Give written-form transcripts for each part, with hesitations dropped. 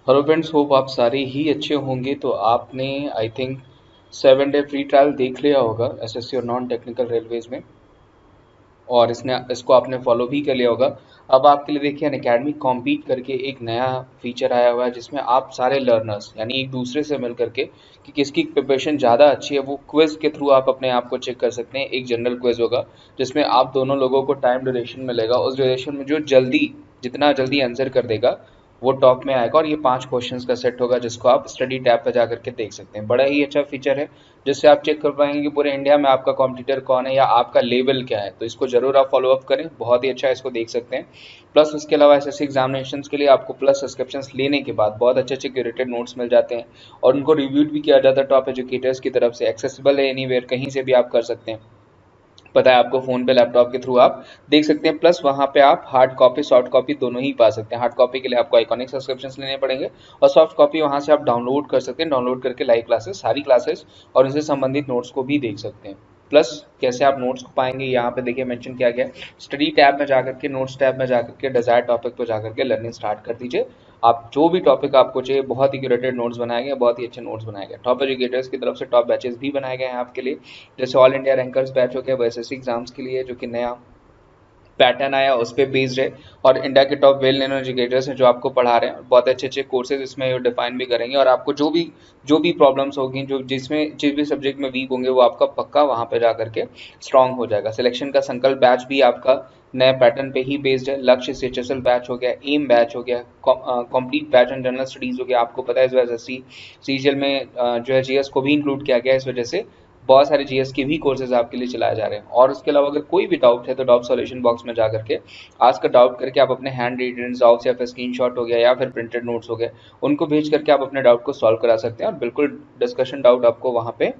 Hello friends, hope आप सारे ही अच्छे होंगे। तो आपने I think 7 day free trial देख लिया होगा एसएससी और नॉन टेक्निकल रेलवेज में, और इसको आपने फॉलो भी कर लिया होगा। अब आपके लिए देखिए अनअकैडमी कॉम्पीट करके एक नया फीचर आया हुआ है, जिसमें आप सारे लर्नर्स यानी एक दूसरे से मिल करके कि किसकी प्रिपरेशन ज़्यादा अच्छी है वो क्विज के थ्रू आप अपने आप को चेक कर सकते हैं। एक जनरल क्विज होगा जिसमें आप दोनों लोगों को टाइम ड्यूरेशन मिलेगा। उस ड्यूरेशन में जो जितना जल्दी आंसर कर देगा वो टॉप में आएगा, और ये 5 क्वेश्चंस का सेट होगा जिसको आप स्टडी टैब पर जा करके देख सकते हैं। बड़ा ही अच्छा फीचर है जिससे आप चेक कर पाएंगे कि पूरे इंडिया में आपका कॉम्पिटिटर कौन है या आपका लेवल क्या है। तो इसको जरूर आप फॉलो अप करें, बहुत ही अच्छा है, इसको देख सकते हैं। प्लस उसके अलावा एसएससी एग्जामिनेशन के लिए आपको प्लस सब्सक्रिप्शन लेने के बाद बहुत अच्छे अच्छे क्यूरेटेड नोट्स मिल जाते हैं, और उनको रिव्यूड भी किया जाता है टॉप एजुकेटर्स की तरफ से। एक्सेसिबल है एनीवेयर, कहीं से भी आप कर सकते हैं, पता है आपको, फ़ोन पे लैपटॉप के थ्रू आप देख सकते हैं। प्लस वहाँ पे आप हार्ड कॉपी सॉफ्ट कॉपी दोनों ही पा सकते हैं। हार्ड कॉपी के लिए आपको आइकॉनिक सब्सक्रिप्शन लेने पड़ेंगे, और सॉफ्ट कॉपी वहाँ से आप डाउनलोड कर सकते हैं। डाउनलोड करके लाइव क्लासेस, सारी क्लासेस और उनसे संबंधित नोट्स को भी देख सकते हैं। प्लस कैसे आप नोट्स को पाएंगे, यहाँ पे देखिए मेंशन किया गया है। स्टडी टैब में जाकर के, नोट्स टैब में जाकर के डिजायर्ड टॉपिक पर जाकर के लर्निंग स्टार्ट कर दीजिए। आप जो भी टॉपिक आपको चाहिए, बहुत ही क्यूरेटेड नोट्स बनाए गए, बहुत ही अच्छे नोट्स बनाए गए। टॉप एजुकेटर्स की तरफ से टॉप बैचेस भी बनाए गए हैं आपके लिए, जैसे ऑल इंडिया रैंकर्स बैच हो गया वो एसएससी एग्जाम्स के लिए, जो कि नया पैटर्न आया उस पर बेस्ड है। और इंडिया के टॉप वेल नोन एजुकेटर्स हैं जो आपको पढ़ा रहे हैं, बहुत अच्छे अच्छे कोर्सेज इसमें डिफाइन भी करेंगे। और आपको जो भी प्रॉब्लम्स होगी, जो जिस भी सब्जेक्ट में वीक होंगे, वो आपका पक्का वहाँ पे जा करके स्ट्रांग हो जाएगा। सिलेक्शन का संकल्प बैच भी आपका नए पैटर्न पे ही बेस्ड है। लक्ष्य सीएचएसएल बैच हो गया, एम बैच हो गया, complete batch on general studies हो गया। आपको पता है इस वजह से सीजीएल में जो है जीएस को भी इंक्लूड किया गया, इस वजह से बहुत सारे जीएस के भी कोर्सेज आपके लिए चलाए जा रहे हैं। और उसके अलावा अगर कोई भी डाउट है तो डाउट सॉल्यूशन बॉक्स में जा करके आज का डाउट करके आप अपने हैंड रिटन डाउट्स या फिर स्क्रीनशॉट हो गया या फिर प्रिंटेड नोट्स हो गए, उनको भेज करके आप अपने डाउट को सॉल्व करा सकते हैं, और बिल्कुल डिस्कशन डाउट आपको वहाँ पे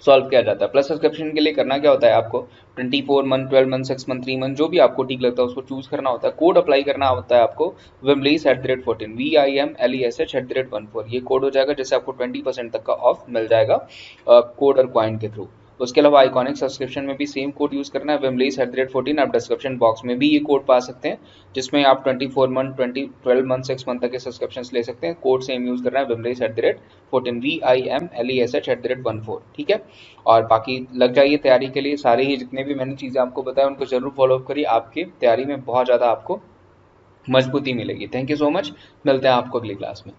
सॉल्व किया जाता है। प्लस सब्सक्रिप्शन के लिए करना क्या होता है, आपको 24 मंथ, 12 मंथ, 6 मंथ, 3 मंथ, जो भी आपको ठीक लगता है उसको चूज करना होता है। कोड अप्लाई करना होता है आपको Wimleys@14, WIMLESH@14। ये कोड हो जाएगा जिससे आपको 20% तक का ऑफ मिल जाएगा कोड और क्वाइन के थ्रू। उसके अलावा आइकॉनिक सब्सक्रिप्शन में भी सेम कोड यूज करना है, Wimleys@14। आप डिस्क्रिप्शन बॉक्स में भी ये कोड पा सकते हैं, जिसमें आप 24 मंथ, 12 मंथ, 6 मंथ तक के सब्सक्रिप्शन ले सकते हैं। कोड सेम यूज करना है, Wimleys@14, WIMLESH@14। ठीक है, और बाकी लग जाइए तैयारी के लिए। सारे ही जितने भी मैंने चीज़ें आपको बताया उनको जरूर फॉलो अप करिए, आपकी तैयारी में बहुत ज़्यादा आपको मजबूती मिलेगी। थैंक यू सो मच, मिलते हैं आपको अगली क्लास में।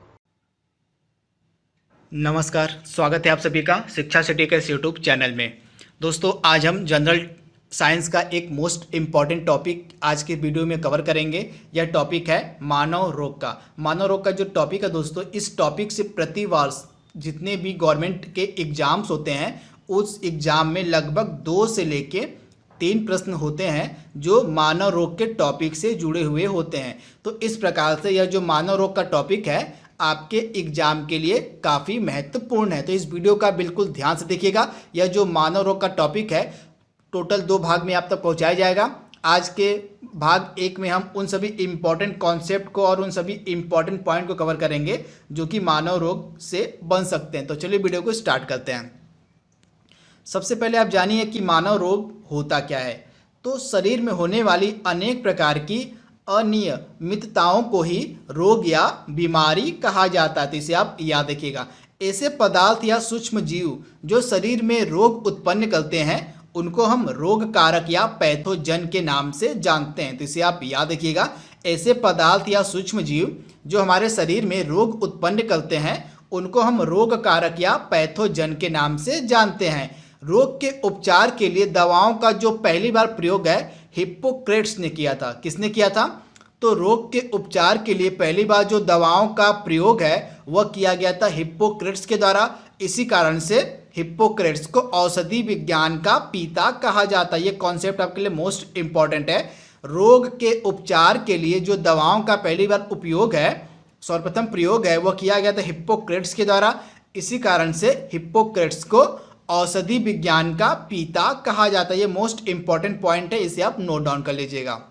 नमस्कार, स्वागत है आप सभी का शिक्षा सिटी के इस यूट्यूब चैनल में। दोस्तों, आज हम जनरल साइंस का एक मोस्ट इम्पॉर्टेंट टॉपिक आज के वीडियो में कवर करेंगे। यह टॉपिक है मानव रोग का। मानव रोग का जो टॉपिक है दोस्तों, इस टॉपिक से प्रति वर्ष जितने भी गवर्नमेंट के एग्जाम्स होते हैं, उस एग्जाम में लगभग 2 से लेके 3 प्रश्न होते हैं जो मानव रोग के टॉपिक से जुड़े हुए होते हैं। तो इस प्रकार से यह जो मानव रोग का टॉपिक है आपके एग्जाम के लिए काफ़ी महत्वपूर्ण है। तो इस वीडियो का बिल्कुल ध्यान से देखिएगा। यह जो मानव रोग का टॉपिक है टोटल 2 भाग में आप तक पहुंचाया जाएगा। आज के भाग 1 में हम उन सभी इम्पॉर्टेंट कॉन्सेप्ट को और उन सभी इम्पॉर्टेंट पॉइंट को कवर करेंगे जो कि मानव रोग से बन सकते हैं। तो चलिए वीडियो को स्टार्ट करते हैं। सबसे पहले आप जानिए कि मानव रोग होता क्या है। तो शरीर में होने वाली अनेक प्रकार की अनियमितताओं को ही रोग या बीमारी कहा जाता है। तो इसे आप याद रखिएगा। ऐसे पदार्थ या सूक्ष्म जीव जो शरीर में रोग उत्पन्न करते हैं उनको हम रोग कारक या पैथोजन के नाम से जानते हैं। तो इसे आप याद रखिएगा। ऐसे पदार्थ या सूक्ष्म जीव जो हमारे शरीर में रोग उत्पन्न करते हैं उनको हम रोग कारक या पैथोजन के नाम से जानते हैं। रोग के उपचार के लिए दवाओं का जो पहली बार प्रयोग है हिप्पोक्रेट्स ने किया था। किसने किया था? तो रोग के उपचार के लिए पहली बार जो दवाओं का प्रयोग है वह किया गया था हिप्पोक्रेट्स के द्वारा। इसी कारण से हिप्पोक्रेट्स को औषधि विज्ञान का पिता कहा जाता है। ये कॉन्सेप्ट आपके लिए मोस्ट इंपॉर्टेंट है। रोग के उपचार के लिए जो दवाओं का पहली बार उपयोग है, सर्वप्रथम प्रयोग है, वह किया गया था हिप्पोक्रेट्स के द्वारा। इसी कारण से हिप्पोक्रेट्स को औषधि विज्ञान का पिता कहा जाता है। ये मोस्ट इंपॉर्टेंट पॉइंट है, इसे आप नोट डाउन कर लीजिएगा।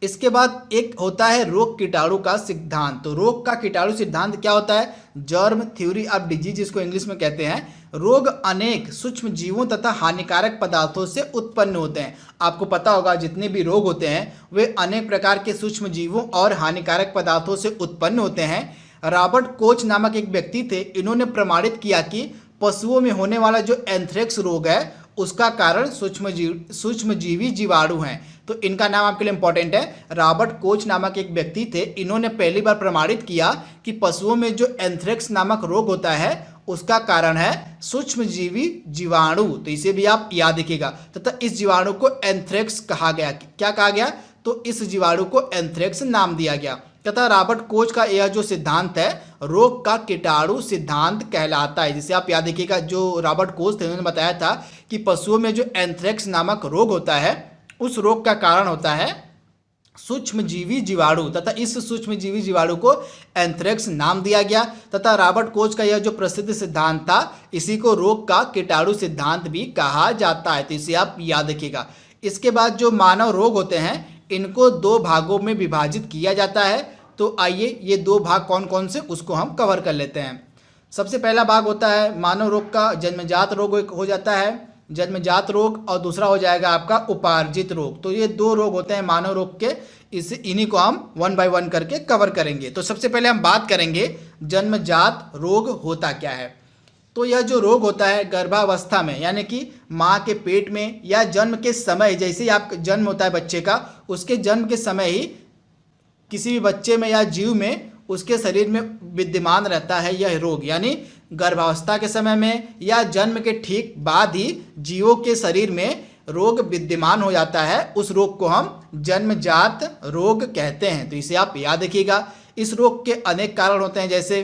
इसके बाद एक होता है रोग कीटाणु का सिद्धांत। तो रोग का कीटाणु सिद्धांत क्या होता है? जर्म थ्योरी ऑफ डिजीज इसको इंग्लिश में कहते हैं। रोग अनेक सूक्ष्म जीवों तथा हानिकारक पदार्थों से उत्पन्न होते हैं। आपको पता होगा जितने भी रोग होते हैं वे अनेक प्रकार के सूक्ष्म जीवों और हानिकारक पदार्थों से उत्पन्न होते हैं। रॉबर्ट कोच नामक एक व्यक्ति थे, इन्होंने प्रमाणित किया कि पशुओं में होने वाला जो एंथ्रेक्स रोग है उसका कारण सूक्ष्मजीवी जीवाणु हैं। तो इनका नाम आपके लिए इंपॉर्टेंट है। रॉबर्ट कोच नामक एक व्यक्ति थे, इन्होंने पहली बार प्रमाणित किया कि पशुओं में जो एंथ्रेक्स नामक रोग होता है उसका कारण है सूक्ष्मजीवी जीवाणु। तो इसे भी आप याद रखिएगा। तथा इस जीवाणु को एंथ्रेक्स कहा गया। क्या कहा गया? तो इस जीवाणु को एंथ्रेक्स नाम दिया गया। तथा रॉबर्ट कोच का यह जो सिद्धांत है रोग का कीटाणु सिद्धांत कहलाता है। जिसे आप याद रखिएगा, जो रॉबर्ट कोच थे उन्होंने बताया था कि पशुओं में जो एंथ्रेक्स नामक रोग होता है उस रोग का कारण होता है सूक्ष्मजीवी जीवाणु, तथा इस सूक्ष्मजीवी जीवाणु को एंथ्रेक्स नाम दिया गया। तथा रॉबर्ट कोच का यह जो प्रसिद्ध सिद्धांत था इसी को रोग का कीटाणु सिद्धांत भी कहा जाता है। तो इसे आप याद रखिएगा। इसके बाद जो मानव रोग होते हैं इनको दो भागों में विभाजित किया जाता है। तो आइए ये दो भाग कौन कौन से उसको हम कवर कर लेते हैं। सबसे पहला भाग होता है मानव रोग का जन्मजात रोग हो जाता है, जन्मजात रोग, और दूसरा हो जाएगा आपका उपार्जित रोग। तो ये दो रोग होते हैं मानव रोग के, इन्हीं को हम वन बाय वन करके कवर करेंगे। तो सबसे पहले हम बात करेंगे जन्मजात रोग होता क्या है। तो यह जो रोग होता है गर्भावस्था में, यानी कि माँ के पेट में या जन्म के समय, जैसे ही आप जन्म होता है बच्चे का, उसके जन्म के समय ही किसी भी बच्चे में या जीव में उसके शरीर में विद्यमान रहता है यह रोग। यानी गर्भावस्था के समय में या जन्म के ठीक बाद ही जीवों के शरीर में रोग विद्यमान हो जाता है, उस रोग को हम जन्मजात रोग कहते हैं। तो इसे आप याद रखिएगा। इस रोग के अनेक कारण होते हैं, जैसे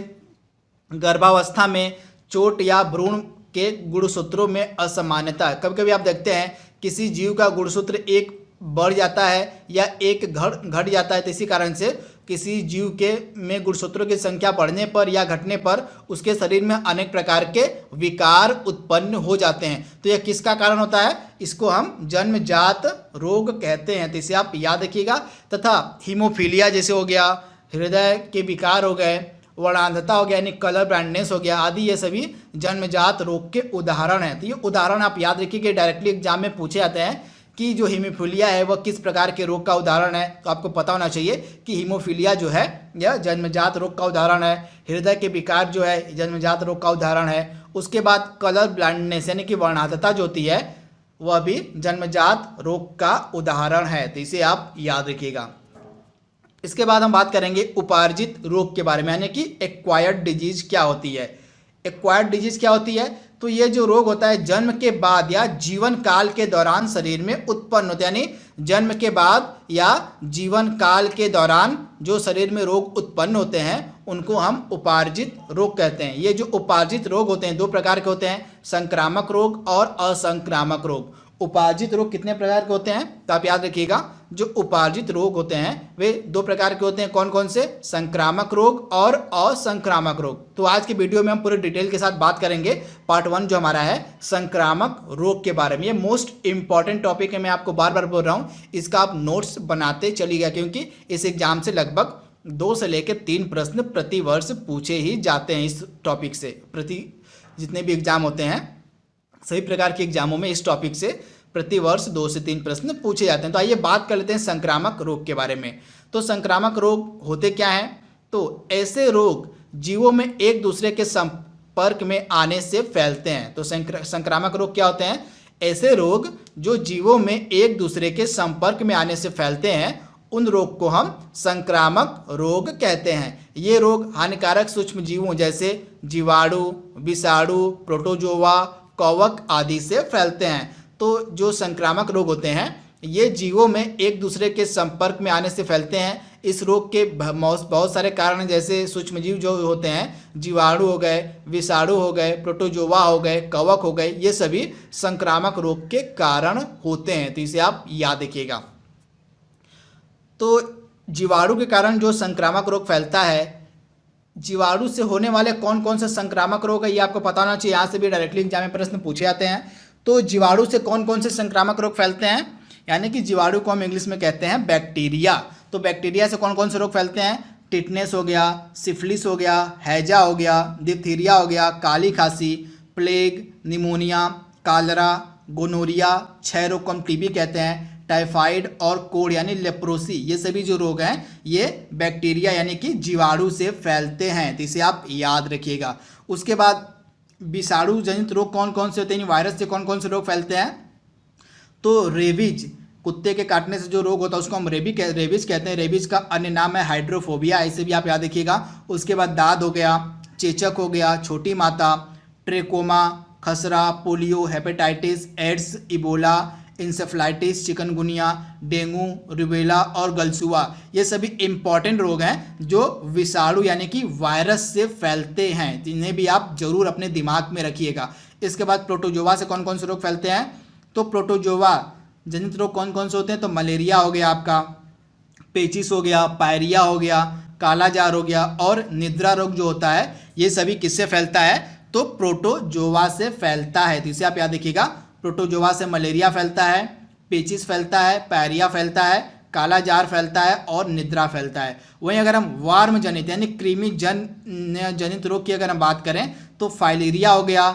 गर्भावस्था में चोट या भ्रूण के गुणसूत्रों में असामान्यता। कभी कभी आप देखते हैं किसी जीव का गुणसूत्र एक बढ़ जाता है या एक घट जाता है, तो इसी कारण से किसी जीव के में गुणसूत्रों की संख्या बढ़ने पर या घटने पर उसके शरीर में अनेक प्रकार के विकार उत्पन्न हो जाते हैं। तो यह किसका कारण होता है? इसको हम जन्मजात रोग कहते हैं। तो इसे आप याद रखिएगा। तथा हीमोफीलिया जैसे हो गया, हृदय के विकार हो गए, वर्णांधता हो गया यानी कलर ब्लाइंडनेस हो गया आदि, ये सभी जन्मजात रोग के उदाहरण हैं। तो ये उदाहरण आप याद रखिए, डायरेक्टली एग्जाम में पूछे जाते हैं कि जो हीमोफीलिया है वह किस प्रकार के रोग का उदाहरण है। तो आपको पता होना चाहिए कि हीमोफीलिया जो है यह जन्मजात रोग का उदाहरण है। हृदय के विकार जो है जन्मजात रोग का उदाहरण है। उसके बाद कलर ब्लाइंडनेस यानी कि वर्णांधता जो होती है वह भी जन्मजात रोग का उदाहरण है। तो इसे आप याद रखिएगा। इसके बाद हम बात करेंगे उपार्जित रोग के बारे में, यानी कि एक्वायर्ड डिजीज क्या होती है। एक्वायर्ड डिजीज क्या होती है? तो ये जो रोग होता है जन्म के बाद या जीवन काल के दौरान शरीर में उत्पन्न होते हैं। यानी जन्म के बाद या जीवन काल के दौरान जो शरीर में रोग उत्पन्न होते हैं उनको हम उपार्जित रोग कहते हैं। ये जो उपार्जित रोग होते हैं दो प्रकार के होते हैं, संक्रामक रोग और असंक्रामक रोग। उपार्जित रोग कितने प्रकार के होते हैं? तो आप याद रखिएगा, जो उपार्जित रोग होते हैं वे दो प्रकार के होते हैं। कौन कौन से? संक्रामक रोग और असंक्रामक रोग। तो आज की वीडियो में हम पूरे डिटेल के साथ बात करेंगे। पार्ट 1 जो हमारा है संक्रामक रोग के बारे में। ये मोस्ट इंपॉर्टेंट टॉपिक है, मैं आपको बार बार बोल रहा हूँ। इसका आप नोट्स बनाते चलिएगा, क्योंकि इस एग्जाम से लगभग 2 से लेकर 3 प्रश्न प्रति वर्ष पूछे ही जाते हैं इस टॉपिक से। जितने भी एग्जाम होते हैं सभी प्रकार के एग्जामों में इस टॉपिक से प्रति वर्ष 2 से 3 प्रश्न पूछे जाते हैं। तो आइए बात कर लेते हैं संक्रामक रोग के बारे में। तो संक्रामक रोग होते क्या हैं? तो ऐसे रोग जीवों में एक दूसरे के संपर्क में आने से फैलते हैं। तो संक्रामक रोग क्या होते हैं? ऐसे रोग जो जीवों में एक दूसरे के संपर्क में आने से फैलते हैं, उन रोग को हम संक्रामक रोग कहते हैं। ये रोग हानिकारक सूक्ष्म जीवों जैसे जीवाणु, विषाणु, प्रोटोजोआ, कवक आदि से फैलते हैं। तो जो संक्रामक रोग होते हैं ये जीवों में एक दूसरे के संपर्क में आने से फैलते हैं। इस रोग के बहुत सारे कारण हैं, जैसे सूक्ष्मजीव जो होते हैं, जीवाणु हो गए, विषाणु हो गए, प्रोटोजोआ हो गए, कवक हो गए, ये सभी संक्रामक रोग के कारण होते हैं। तो इसे आप याद रखिएगा। तो जीवाणु के कारण जो संक्रामक रोग फैलता है, जीवाणु से होने वाले कौन कौन से संक्रामक रोग है ये आपको पता होना चाहिए। यहाँ से भी डायरेक्टली एग्जाम में प्रश्न पूछे जाते हैं। तो जीवाणु से कौन कौन से संक्रामक रोग फैलते हैं यानी कि जीवाणु को हम इंग्लिश में कहते हैं बैक्टीरिया। तो बैक्टीरिया से कौन कौन से रोग फैलते हैं? टिटनेस हो गया, सिफिलिस हो गया, हैजा हो गया, डिप्थीरिया हो गया, काली खांसी, प्लेग, निमोनिया, कालरा, गोनोरिया, क्षय रोग को हम टीबी कहते हैं, टाइफाइड और कोड यानी लेप्रोसी, ये सभी जो रोग हैं ये बैक्टीरिया यानी कि जीवाणु से फैलते हैं। तो इसे आप याद रखिएगा। उसके बाद विषाणु जनित रोग कौन कौन से होते हैं? वायरस से कौन कौन से रोग फैलते हैं? तो रेबीज, कुत्ते के काटने से जो रोग होता है उसको हम रेबीज कहते हैं। रेबीज का अन्य नाम है हाइड्रोफोबिया, ऐसे भी आप याद रखिएगा। उसके बाद दाद हो गया, चेचक हो गया, छोटी माता, ट्रेकोमा, खसरा, polio, hepatitis, AIDS, Ebola, encephalitis, chikungunya, dengue, rubella और गलसुआ, ये सभी इंपॉर्टेंट रोग हैं जो विषाणु यानी कि वायरस से फैलते हैं। इन्हें भी आप जरूर अपने दिमाग में रखिएगा। इसके बाद प्रोटोजोआ से कौन कौन से रोग फैलते हैं? तो प्रोटोजोआ जनित रोग कौन कौन से होते हैं? तो मलेरिया हो गया आपका, पेचिस हो गया, पायरिया हो गया, काला जार हो गया और निद्रा रोग जो होता है ये सभी किससे फैलता है? तो प्रोटोजोआ से फैलता है। तो इसे आप याद रखिएगा। प्रोटोजोआ से मलेरिया फैलता है, पेचिस फैलता है, पायरिया फैलता है, काला जार फैलता है और निद्रा फैलता है। वहीं अगर हम वार्म जनित यानी कृमि जनित रोग की अगर हम बात करें तो फाइलेरिया हो गया,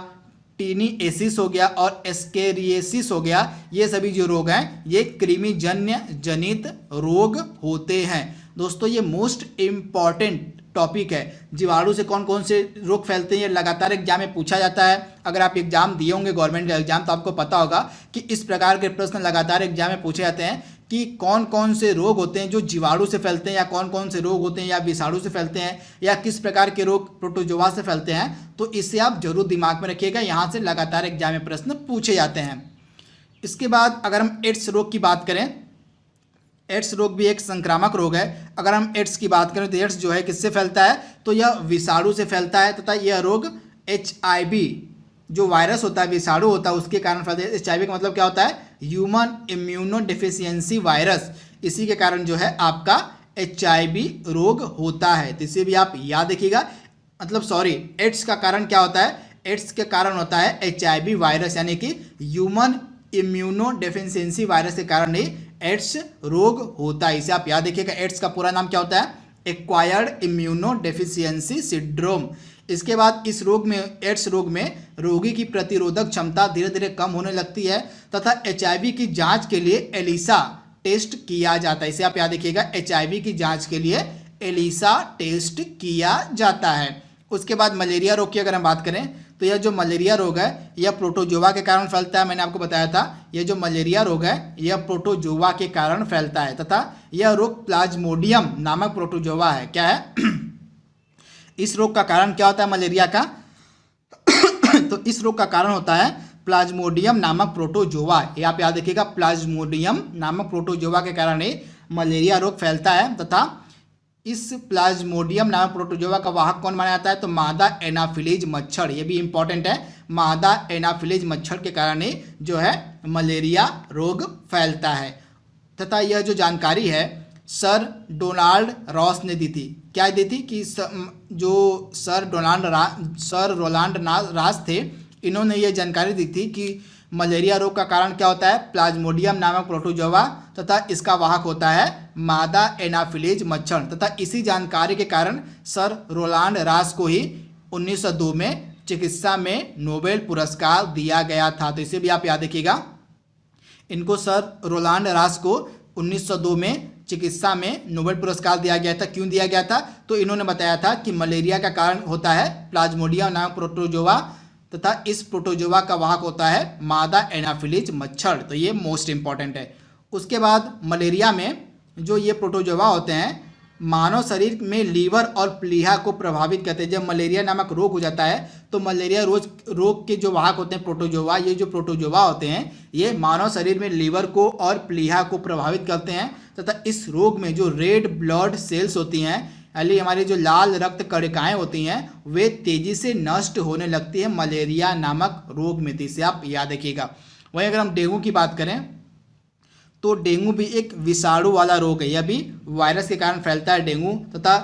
टीनिएसिस हो गया और एस्केरिएसिस हो गया, ये सभी जो रोग हैं ये कृमि जनित रोग होते हैं। दोस्तों ये मोस्ट इम्पॉर्टेंट टॉपिक है। जीवाणु से कौन कौन से रोग फैलते हैं ये लगातार एग्जाम में पूछा जाता है। अगर आप एग्जाम दिए होंगे गवर्नमेंट एग्जाम तो आपको पता होगा कि इस प्रकार के प्रश्न लगातार एग्जाम में पूछे जाते हैं कि कौन कौन से रोग होते हैं जो जीवाणु से फैलते हैं या कौन कौन से रोग होते हैं या विषाणु से फैलते हैं या किस प्रकार के रोग प्रोटोजोआ से फैलते हैं। तो इससे आप जरूर दिमाग में रखिएगा, यहाँ से लगातार एग्जाम में प्रश्न पूछे जाते हैं। इसके बाद अगर हम एड्स रोग की बात करें, एड्स रोग भी एक संक्रामक रोग है। अगर हम एड्स की बात करें तो एड्स जो है किससे फैलता है? तो यह विषाणु से फैलता है तथा यह रोग HIV जो वायरस होता है, विषाणु होता है, उसके कारण फैलता है। HIV का मतलब क्या होता है? Human immuno deficiency virus. इसी के कारण जो है आपका HIV रोग होता है। तो इसे भी आप याद रखिएगा। एड्स का कारण क्या होता है? एड्स के कारण होता है HIV वायरस यानी कि ह्यूमन इम्यूनो डिफिशियंसी वायरस के कारण ही एड्स रोग होता है। इसे आप याद रखिएगा। एड्स का पूरा नाम क्या होता है? Acquired immuno deficiency syndrome. इसके बाद इस रोग में, एड्स रोग में रोगी की प्रतिरोधक क्षमता धीरे धीरे कम होने लगती है तथा HIV की जांच के लिए एलिसा टेस्ट किया जाता है। इसे आप याद रखिएगा। HIV की जांच के लिए एलिसा टेस्ट किया जाता है। उसके बाद मलेरिया रोग की अगर हम बात करें तो यह जो मलेरिया रोग है यह प्रोटोजोआ के कारण फैलता है। मैंने आपको बताया था यह जो मलेरिया रोग है यह प्रोटोजोआ के कारण फैलता है तथा यह रोग प्लाज्मोडियम नामक प्रोटोजोआ है। क्या है? इस रोग का कारण क्या होता है मलेरिया का? तो इस रोग का कारण होता है प्लाज्मोडियम नामक प्रोटोजोआ। ये आप याद रखिएगा। प्लाज्मोडियम नामक प्रोटोजोआ के कारण ही मलेरिया रोग फैलता है तथा इस प्लाज्मोडियम नामक प्रोटोजोआ का वाहक कौन माना जाता है? तो मादा एनाफिलीज मच्छर। ये भी इंपॉर्टेंट है। मादा एनाफिलीज मच्छर के कारण ही जो है मलेरिया रोग फैलता है तथा यह जो जानकारी है सर डोनाल्ड रॉस ने दी थी। क्या दी थी? कि जो सर रोलांड रास थे, इन्होंने ये जानकारी दी थी कि मलेरिया रोग का कारण क्या होता है? प्लाज्मोडियम नामक प्रोटोजोआ तथा इसका वाहक होता है मादा एनाफिलीज मच्छर तथा इसी जानकारी के कारण सर रोलांड रास को ही 1902 में चिकित्सा में नोबेल पुरस्कार दिया गया था। तो इसे भी आप याद रखिएगा। इनको सर रोलांड रास को 1902 में चिकित्सा में नोबेल पुरस्कार दिया गया था। क्यों दिया गया था? तो इन्होंने बताया था कि मलेरिया का कारण होता है प्लाज्मोडियम नामक प्रोटोजोआ तथा इस प्रोटोजोआ का वाहक होता है मादा एनाफिलीज मच्छर। तो ये मोस्ट इंपॉर्टेंट है। उसके बाद मलेरिया में जो ये प्रोटोजोआ होते हैं मानव शरीर में लीवर और प्लीहा को प्रभावित करते हैं। जब मलेरिया नामक रोग हो जाता है तो मलेरिया रोग के जो वाहक होते हैं प्रोटोजोआ, ये जो प्रोटोजोआ होते हैं ये मानव शरीर में लीवर को और प्लीहा को प्रभावित करते हैं तथा इस रोग में जो रेड ब्लड सेल्स होती हैं यानी हमारी जो लाल रक्त कणिकाएं होती हैं वे तेजी से नष्ट होने लगती है मलेरिया नामक रोग में। इसे आप याद रखिएगा। वहीं अगर हम डेंगू की बात करें तो डेंगू भी एक विषाणु वाला रोग है। यह भी वायरस के कारण फैलता है डेंगू तथा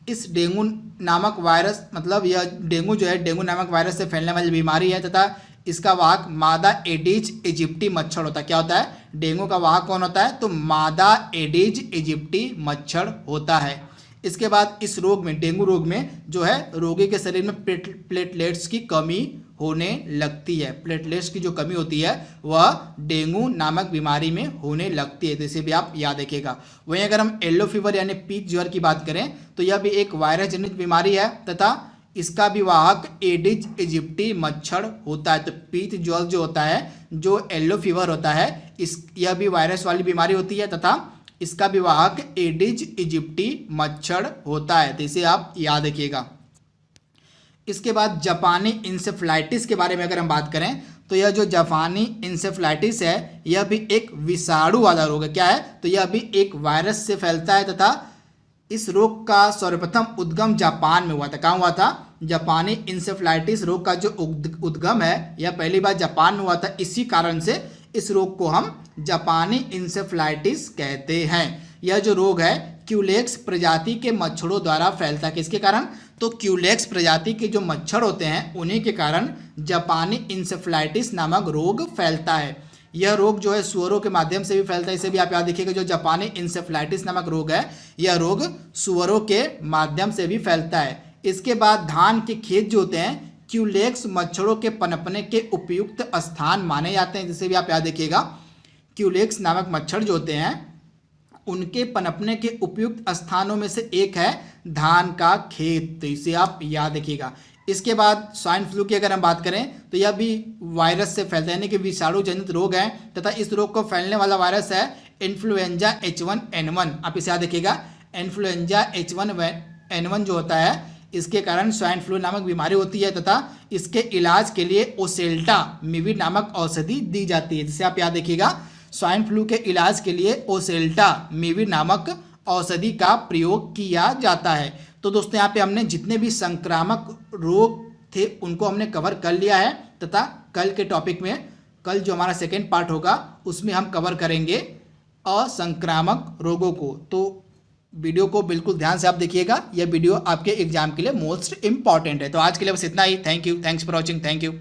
इस डेंगू नामक वायरस यह डेंगू जो है डेंगू नामक वायरस से फैलने वाली बीमारी है तथा इसका वाहक मादा एडिज इजिप्टी मच्छर होता है। क्या होता है? डेंगू का वाहक कौन होता है? तो मादा एडिज इजिप्टी मच्छर होता है। इसके बाद इस रोग में, डेंगू रोग में जो है रोगी के शरीर में प्लेटलेट्स की कमी होने लगती है। प्लेटलेट्स की जो कमी होती है वह डेंगू नामक बीमारी में होने लगती है, तो इसे भी आप याद रखिएगा। वहीं अगर हम येलो फीवर यानी पीत ज्वर की बात करें तो यह भी एक वायरस जनित बीमारी है तथा इसका भी वाहक एडिज इजिप्टी मच्छर होता है। तो पीत ज्वर जो होता है, जो येलो फीवर होता है, यह भी वायरस वाली बीमारी होती है तथा इसका भी वाहक एडिज इजिप्टी मच्छर होता है, तो इसे आप याद रखिएगा। इसके बाद जापानी इंसेफ्लाइटिस के बारे में अगर हम बात करें तो यह जो जापानी इंसेफ्लाइटिस है यह भी एक विषाणु वाला रोग है। क्या है? तो यह भी एक वायरस से फैलता है तथा इस रोग का सर्वप्रथम उद्गम जापान में हुआ था। कहाँ हुआ था? जापानी इंसेफ्लाइटिस रोग का जो उद्गम है यह पहली बार जापान में हुआ था। इसी कारण से इस रोग को हम जापानी इंसेफ्लाइटिस कहते हैं। यह जो रोग है क्यूलेक्स प्रजाति के मच्छरों द्वारा फैलता है। किसके कारण? तो क्यूलेक्स प्रजाति के जो मच्छर होते हैं उन्हीं के कारण जापानी इंसेफ्लाइटिस नामक रोग फैलता है। यह रोग जो है सुअरों के माध्यम से भी फैलता है, इसे भी आप याद रखिएगा। जो जापानी इंसेफ्लाइटिस नामक रोग है यह रोग सुअरों के माध्यम से भी फैलता है। इसके बाद धान के खेत जो होते हैं क्यूलेक्स मच्छरों के पनपने के उपयुक्त स्थान माने जाते हैं, जिसे भी आप याद रखिएगा। क्यूलेक्स नामक मच्छर जो होते हैं उनके पनपने के उपयुक्त स्थानों में से एक है धान का खेत, तो इसे आप याद रखिएगा। इसके बाद स्वाइन फ्लू की अगर हम बात करें तो यह भी वायरस से फैलता है, यानी कि विषाणु जनित रोग है तथा इस रोग को फैलने वाला वायरस है इन्फ्लुएंजा H1N1। आप इसे याद रखिएगा। इन्फ्लुएंजा H1N1 जो होता है इसके कारण स्वाइन फ्लू नामक बीमारी होती है तथा इसके इलाज के लिए ओसेल्टामिविर नामक औषधि दी जाती है, जिसे आप याद रखिएगा। स्वाइन फ्लू के इलाज के लिए ओसेल्टामिविर नामक औषधि का प्रयोग किया जाता है। तो दोस्तों यहाँ पे हमने जितने भी संक्रामक रोग थे उनको हमने कवर कर लिया है तथा कल के टॉपिक में, कल जो हमारा सेकेंड पार्ट होगा उसमें हम कवर करेंगे असंक्रामक रोगों को। तो वीडियो को बिल्कुल ध्यान से आप देखिएगा, यह वीडियो आपके एग्जाम के लिए मोस्ट इंपॉर्टेंट है। तो आज के लिए बस इतना ही। Thank you, thanks for watching, thank you.